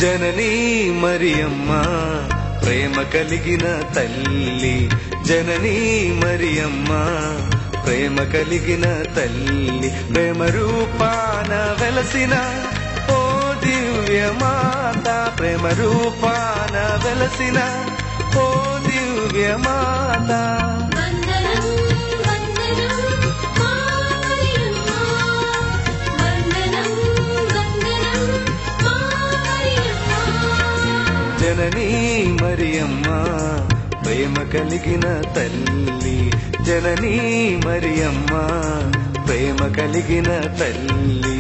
జననీ మరియమ్మ ప్రేమ కలిగిన తల్లి, జననీ మరియమ్మ ప్రేమ కలిగిన తల్లి, ప్రేమ రూపాన వెలసిన ఓ దివ్య మాత, ప్రేమ రూపాన వెలసిన ఓ దివ్య మాత. జననీ మరియమ్మ ప్రేమ కలిగిన తల్లి, జననీ మరియమ్మ ప్రేమ కలిగిన తల్లి.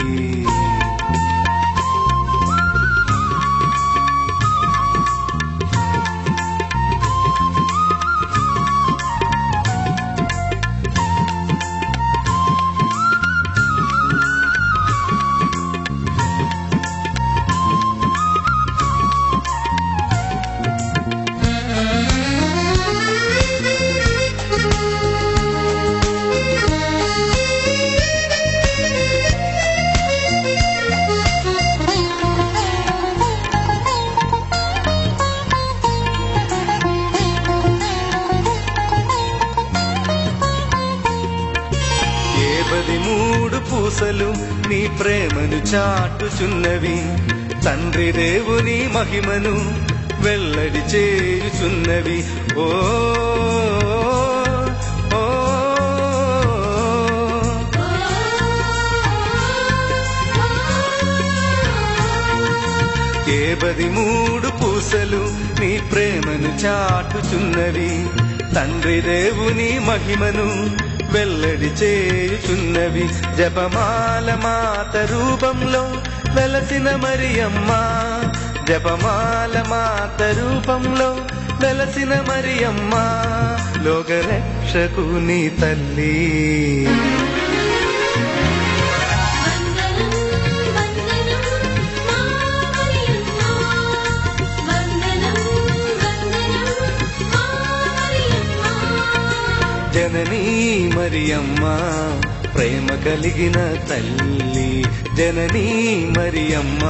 మూడు పూసలు నీ ప్రేమను చాటుచున్నవి, తండ్రి దేవుని మహిమను వెల్లడి చేయుచున్నవి. ఓ ఓ ఏ 13 పూసలు నీ ప్రేమను చాటుచున్నవి, తండ్రి దేవుని మహిమను వెల్లడి చేయుచున్నవి. జపమాల మాత రూపంలో వెలసిన మరియమ్మ, జపమాల మాత రూపంలో వెలసిన మరియమ్మ, లోకరక్షకుని తల్లి. జననీ మరియమ్మ ప్రేమ కలిగిన తల్లి, జననీ మరియమ్మ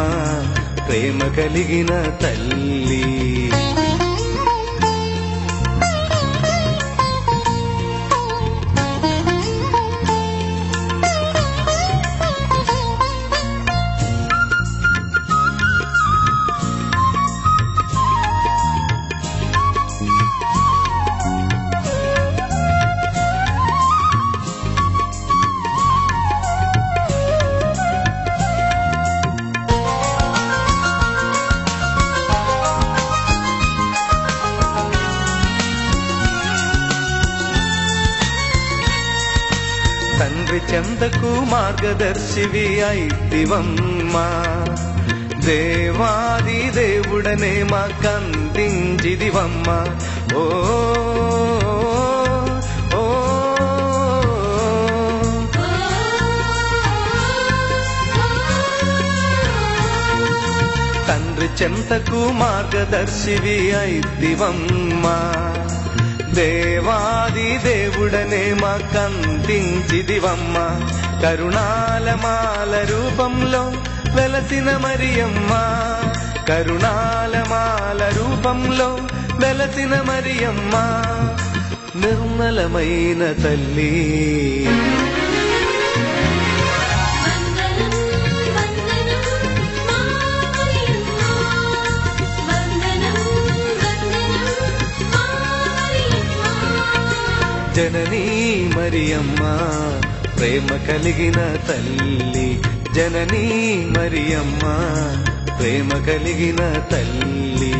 ప్రేమ కలిగిన తల్లి. తండ్రి చెంతకు మార్గదర్శివి అయితివమ్మా, దేవాది దేవుడనే మాకందించిదివమ్మా. ఓ ఓ తండ్రి చెంతకు మార్గదర్శివి అయితివమ్మా, దేవాది దేవుడనే మాకందించిదివమ్మ. కరుణాలమాల రూపంలో వెలసిన మరియమ్మ, కరుణాలమాల రూపంలో వెలసిన మరియమ్మ, నిర్మలమైన తల్లి. జననీ మరియమ్మ ప్రేమ కలిగిన తల్లి, జననీ మరియమ్మ ప్రేమ కలిగిన తల్లి.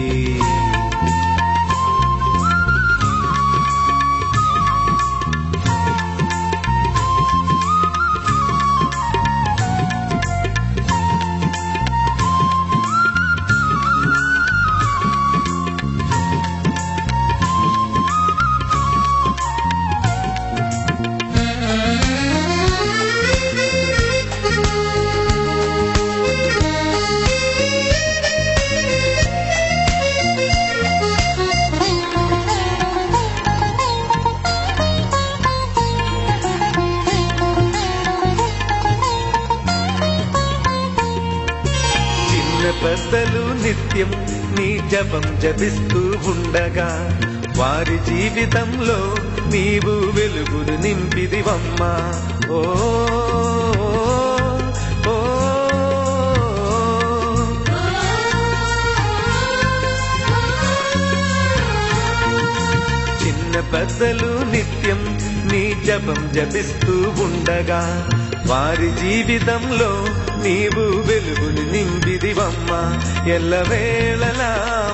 పెద్దలు నిత్యం నీ జపం జపిస్తూ ఉండగా వారి జీవితంలో నీవు వెలుగును నింపిదివమ్మా. ఓ ఓ, చిన్న పెద్దలు నిత్యం నీ జపం జపిస్తూ ఉండగా వారి జీవితంలో నీవు వెలుగుని నింపిదివమ్మా. ఎల్లవేళలా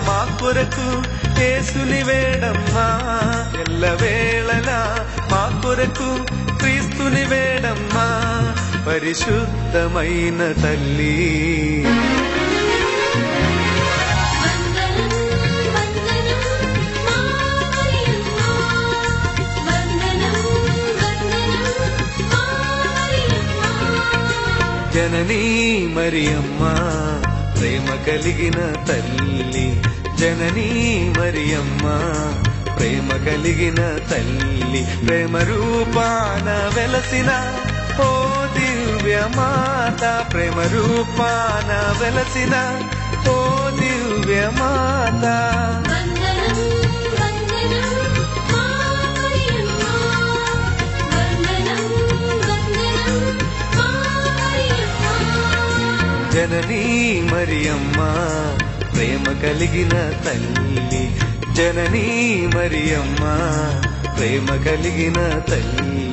మా కొరకు యేసుని వేడమ్మా, ఎల్లవేళలా మా కొరకు క్రీస్తుని వేడమ్మా. పరిశుద్ధమైన తల్లి జననీ మరియమ్మ ప్రేమ కలిగిన తల్లి, జననీ మరియమ్మ ప్రేమ కలిగిన తల్లి. ప్రేమ రూపాన వెలసిన ఓ దివ్య మాత, ప్రేమ రూపాన వెలసిన ఓ దివ్య మాత. జననీ మరియమ్మ ప్రేమ కలిగిన తల్లి, జననీ మరియమ్మ ప్రేమ కలిగిన తల్లి.